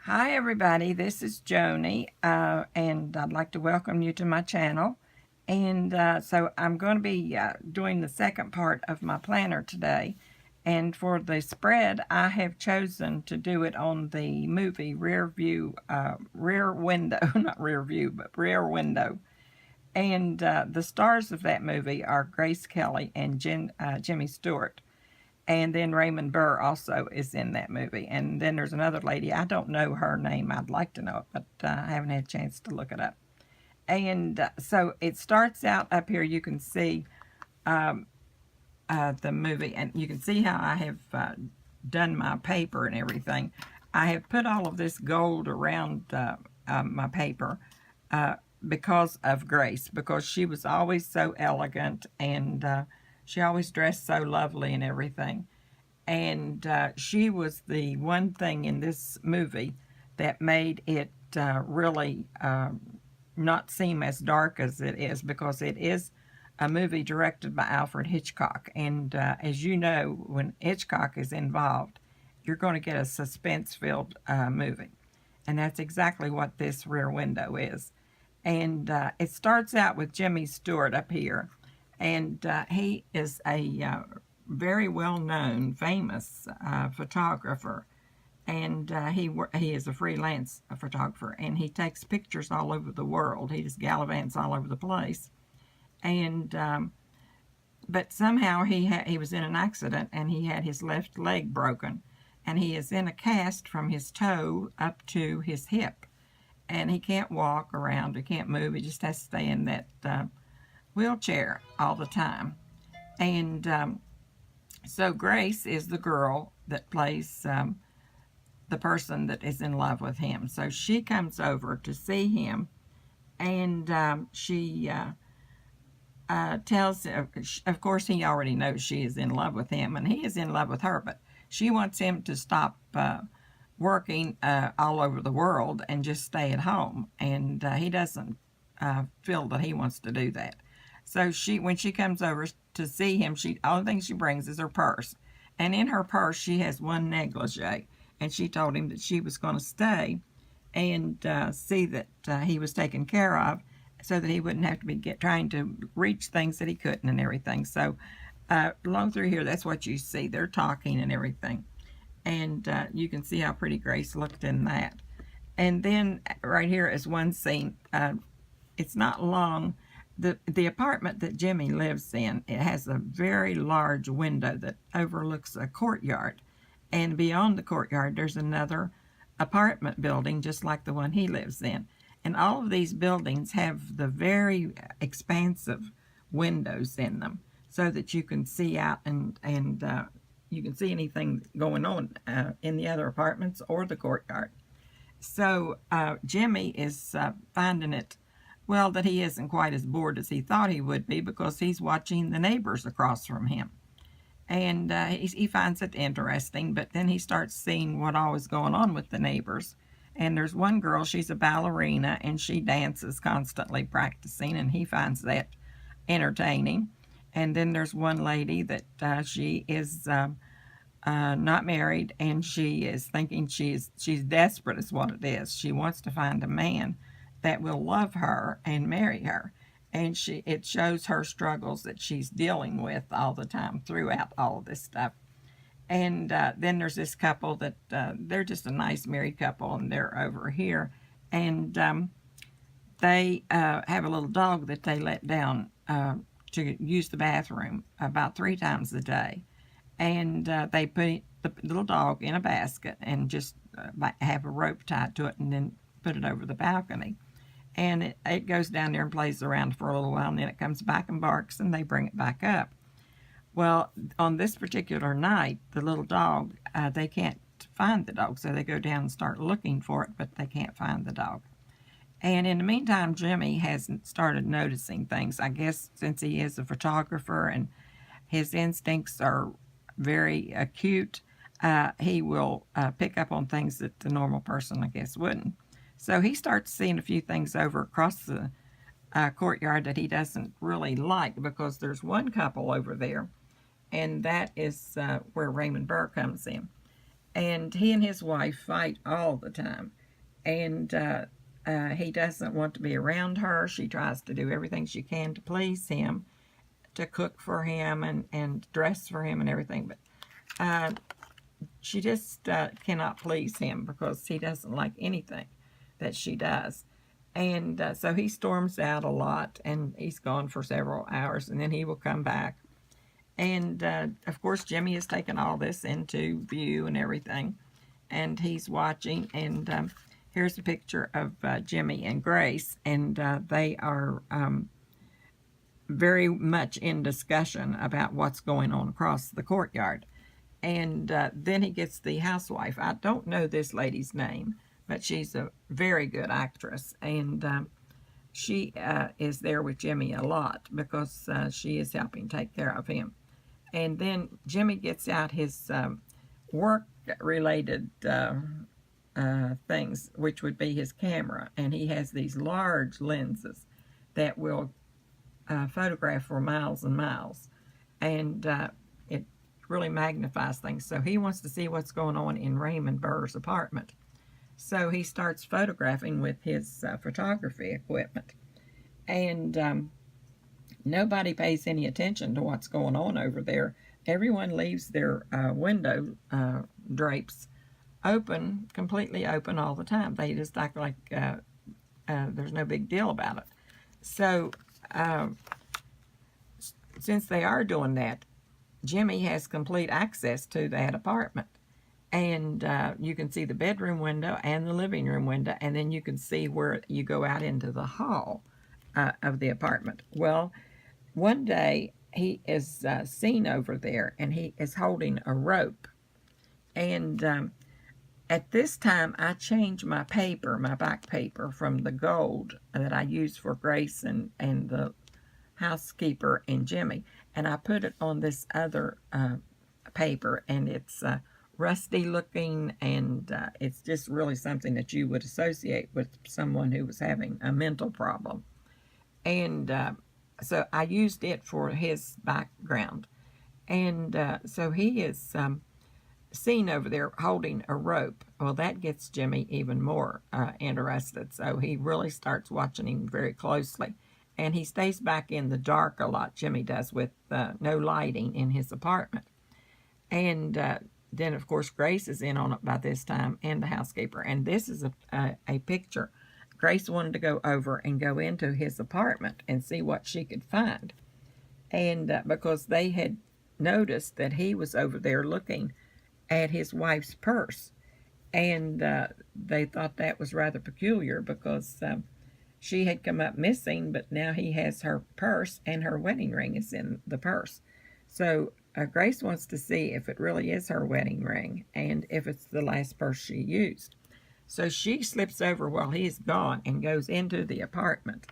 Hi everybody, this is Joni, and I'd like to welcome you to my channel. And so I'm going to be doing the second part of my planner today. And for the spread, I have chosen to do it on the movie Rear Window, not Rear View, but Rear Window. And the stars of that movie are Grace Kelly and Jimmy Stewart. And then Raymond Burr also is in that movie. And then there's another lady. I don't know her name. I'd like to know it, but I haven't had a chance to look it up. And so it starts out up here. You can see the movie, and you can see how I have done my paper and everything. I have put all of this gold around my paper because of Grace, because she was always so elegant, and she always dressed so lovely and everything. And she was the one thing in this movie that made it really not seem as dark as it is, because it is a movie directed by Alfred Hitchcock. And as you know, when Hitchcock is involved, you're going to get a suspense-filled movie. And that's exactly what this Rear Window is. And it starts out with Jimmy Stewart up here. And he is a very well-known, famous photographer. And he is a freelance photographer, and he takes pictures all over the world. He just gallivants all over the place. And but somehow he was in an accident, and he had his left leg broken, and he is in a cast from his toe up to his hip, and he can't walk around, he can't move, he just has to stay in that wheelchair all the time. And so Grace is the girl that plays the person that is in love with him. So she comes over to see him, and she tells him, of course, he already knows she is in love with him, and he is in love with her, but she wants him to stop working all over the world and just stay at home. And he doesn't feel that he wants to do that. So when she comes over to see him, all the thing she brings is her purse. And in her purse, she has one negligee. And she told him that she was going to stay and see that he was taken care of, so that he wouldn't have to be trying to reach things that he couldn't and everything. So along through here, that's what you see. They're talking and everything. And you can see how pretty Grace looked in that. And then right here is one scene. It's not long. The apartment that Jimmy lives in, it has a very large window that overlooks a courtyard. And beyond the courtyard, there's another apartment building just like the one he lives in. And all of these buildings have the very expansive windows in them, so that you can see out, and you can see anything going on in the other apartments or the courtyard. So Jimmy is finding it, well, that he isn't quite as bored as he thought he would be, because he's watching the neighbors across from him. And he finds it interesting, but then he starts seeing what all is going on with the neighbors. And there's one girl, she's a ballerina, and she dances constantly, practicing, and he finds that entertaining. And then there's one lady that she is not married, and she is thinking she's desperate is what it is. She wants to find a man that will love her and marry her. And it shows her struggles that she's dealing with all the time throughout all of this stuff. And then there's this couple that they're just a nice married couple, and they're over here. And they have a little dog that they let down to use the bathroom about 3 times a day. And they put the little dog in a basket and just have a rope tied to it, and then put it over the balcony. And it goes down there and plays around for a little while, and then it comes back and barks, and they bring it back up. Well, on this particular night, the little dog, they can't find the dog, so they go down and start looking for it, but they can't find the dog. And in the meantime, Jimmy hasn't started noticing things. I guess since he is a photographer and his instincts are very acute, he will pick up on things that the normal person, I guess, wouldn't. So he starts seeing a few things over across the courtyard that he doesn't really like, because there's one couple over there, and that is where Raymond Burr comes in. And he and his wife fight all the time. And he doesn't want to be around her. She tries to do everything she can to please him, to cook for him and dress for him and everything. But she just cannot please him because he doesn't like anything that she does. And so he storms out a lot, and he's gone for several hours, and then he will come back. And of course, Jimmy has taken all this into view and everything, and he's watching. And here's a picture of Jimmy and Grace, and they are very much in discussion about what's going on across the courtyard. And then he gets the housewife. I don't know this lady's name, but she's a very good actress, and she is there with Jimmy a lot because she is helping take care of him. And then Jimmy gets out his work-related things, which would be his camera, and he has these large lenses that will photograph for miles and miles, and it really magnifies things. So he wants to see what's going on in Raymond Burr's apartment. So he starts photographing with his photography equipment, and nobody pays any attention to what's going on over there. Everyone leaves their window drapes open, completely open all the time. They just act like there's no big deal about it. So since they are doing that, Jimmy has complete access to that apartment. And you can see the bedroom window and the living room window, and then you can see where you go out into the hall of the apartment. Well, one day he is seen over there, and he is holding a rope. And at this time, I changed my paper, my back paper, from the gold that I used for Grace and the housekeeper and Jimmy, and I put it on this other paper, and it's rusty looking, and it's just really something that you would associate with someone who was having a mental problem. And so I used it for his background. And so he is seen over there holding a rope. Well, that gets Jimmy even more interested. So he really starts watching him very closely. And he stays back in the dark a lot, Jimmy does, with no lighting in his apartment. And then, of course, Grace is in on it by this time, and the housekeeper. And this is a picture. Grace wanted to go over and go into his apartment and see what she could find. And because they had noticed that he was over there looking at his wife's purse. And they thought that was rather peculiar because she had come up missing, but now he has her purse, and her wedding ring is in the purse. So Grace wants to see if it really is her wedding ring and if it's the last purse she used. So she slips over while he's gone and goes into the apartment.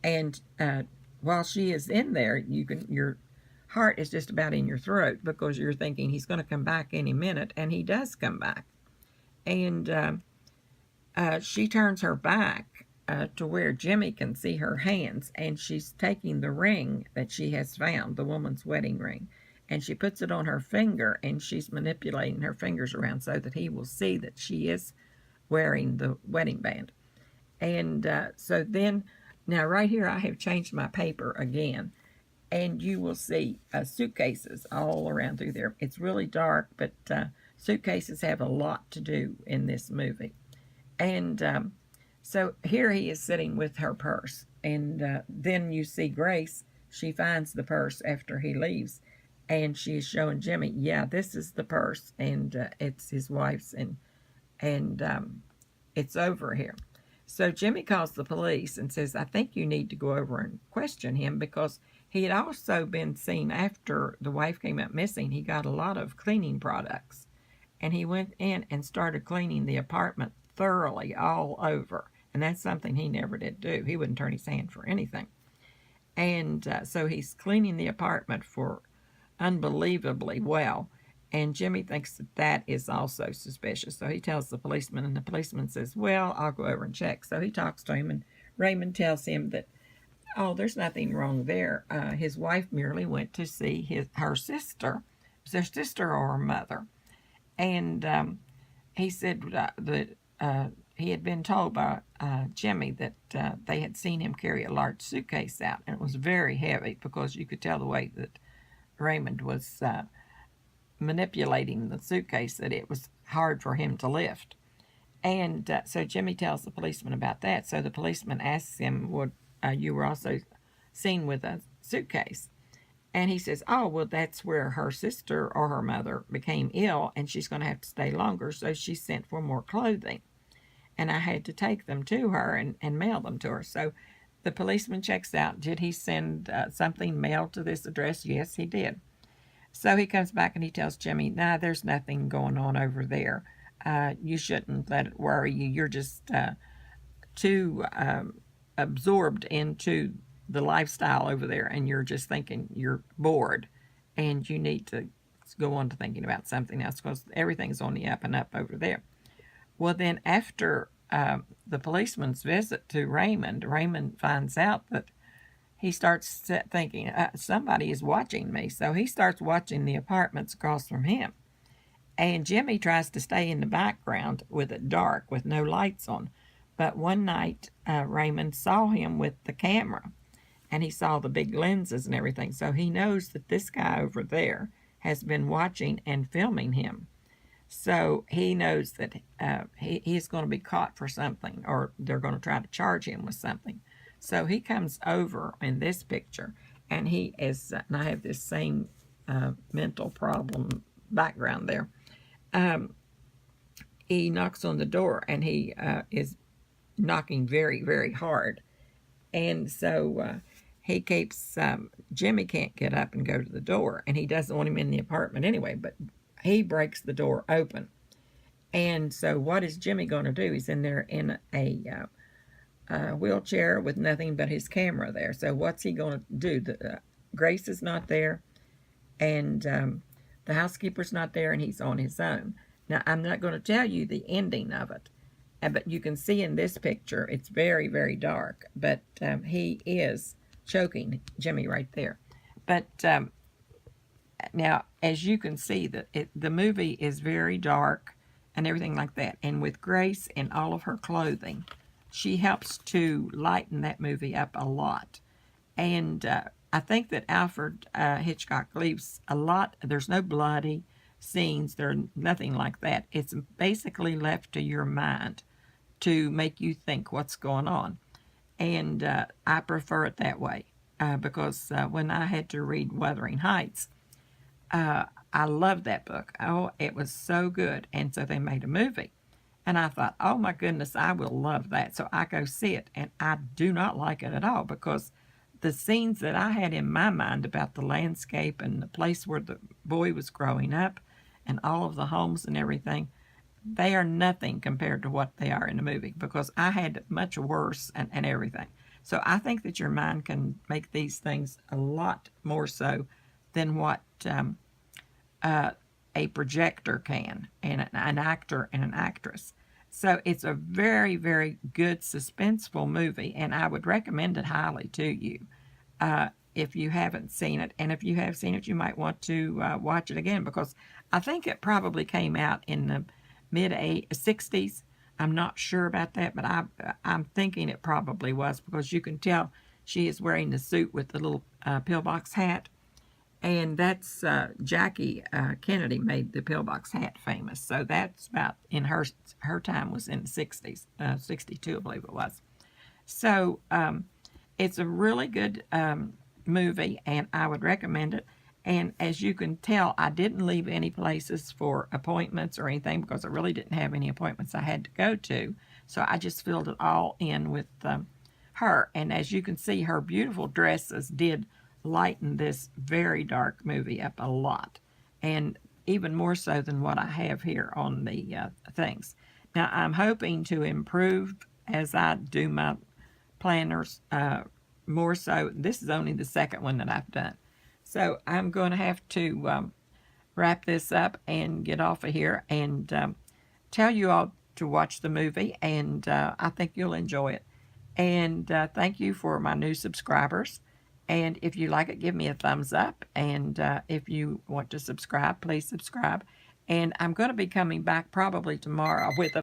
And while she is in there, your heart is just about in your throat because you're thinking he's going to come back any minute, and he does come back. And she turns her back to where Jimmy can see her hands, and she's taking the ring that she has found, the woman's wedding ring, and she puts it on her finger, and she's manipulating her fingers around so that he will see that she is wearing the wedding band. And so then, now right here I have changed my paper again, and you will see suitcases all around through there. It's really dark, but suitcases have a lot to do in this movie. And so here he is sitting with her purse, and then you see Grace. She finds the purse after he leaves, and she is showing Jimmy, yeah, this is the purse, and it's his wife's, and it's over here. So Jimmy calls the police and says, I think you need to go over and question him, because he had also been seen after the wife came up missing. He got a lot of cleaning products, and he went in and started cleaning the apartment thoroughly all over. And that's something he never did do. He wouldn't turn his hand for anything. And so he's cleaning the apartment for unbelievably well. And Jimmy thinks that that is also suspicious. So he tells the policeman, and the policeman says, well, I'll go over and check. So he talks to him, and Raymond tells him that, oh, there's nothing wrong there. His wife merely went to see her sister. It was their sister or her mother. And he said that he had been told by Jimmy that they had seen him carry a large suitcase out, and it was very heavy because you could tell the way that Raymond was manipulating the suitcase that it was hard for him to lift. And so Jimmy tells the policeman about that. So the policeman asks him, "Well, you were also seen with a suitcase?" And he says, "Oh, well, that's where her sister or her mother became ill, and she's going to have to stay longer, so she sent for more clothing. And I had to take them to her and mail them to her." So the policeman checks out. Did he send something mailed to this address? Yes, he did. So he comes back and he tells Jimmy, "Nah, there's nothing going on over there. You shouldn't let it worry you. You're just too absorbed into the lifestyle over there, and you're just thinking you're bored, and you need to go on to thinking about something else because everything's on the up and up over there." Well, then after the policeman's visit to Raymond, Raymond finds out that he starts thinking, somebody is watching me. So he starts watching the apartments across from him. And Jimmy tries to stay in the background with it dark, with no lights on. But one night, Raymond saw him with the camera, and he saw the big lenses and everything. So he knows that this guy over there has been watching and filming him. So he knows that he's going to be caught for something, or they're going to try to charge him with something. So he comes over in this picture, and he is, and I have this same mental problem background there. He knocks on the door, and he is knocking very, very hard. And so he keeps, Jimmy can't get up and go to the door, and he doesn't want him in the apartment anyway, but he breaks the door open. And so what is Jimmy going to do? He's in there in a wheelchair with nothing but his camera there. So what's he going to do? Grace is not there, and the housekeeper's not there, and he's on his own. Now, I'm not going to tell you the ending of it, but you can see in this picture, it's very, very dark, but he is choking Jimmy right there. But now, as you can see, the movie is very dark and everything like that. And with Grace in all of her clothing, she helps to lighten that movie up a lot. And I think that Alfred Hitchcock leaves a lot. There's no bloody scenes. There's nothing like that. It's basically left to your mind to make you think what's going on. And I prefer it that way because when I had to read Wuthering Heights, I loved that book. Oh, it was so good. And so they made a movie. And I thought, oh my goodness, I will love that. So I go see it, and I do not like it at all because the scenes that I had in my mind about the landscape and the place where the boy was growing up and all of the homes and everything, they are nothing compared to what they are in the movie because I had it much worse and everything. So I think that your mind can make these things a lot more so than what a projector can, and an actor and an actress. So it's a very, very good suspenseful movie, and I would recommend it highly to you if you haven't seen it. And if you have seen it, you might want to watch it again because I think it probably came out in the mid-60s. I'm not sure about that, but I'm thinking it probably was because you can tell she is wearing the suit with the little pillbox hat. And that's Jackie Kennedy made the pillbox hat famous. So that's about in her time was in the 60s, 62 I believe it was. So it's a really good movie, and I would recommend it. And as you can tell, I didn't leave any places for appointments or anything because I really didn't have any appointments I had to go to. So I just filled it all in with her. And as you can see, her beautiful dresses did lighten this very dark movie up a lot, and even more so than what I have here on the things. Now, I'm hoping to improve as I do my planners more so. This is only the second one that I've done. So I'm going to have to wrap this up and get off of here and tell you all to watch the movie, and I think you'll enjoy it. And thank you for my new subscribers. And if you like it, give me a thumbs up. And if you want to subscribe, please subscribe. And I'm going to be coming back probably tomorrow with a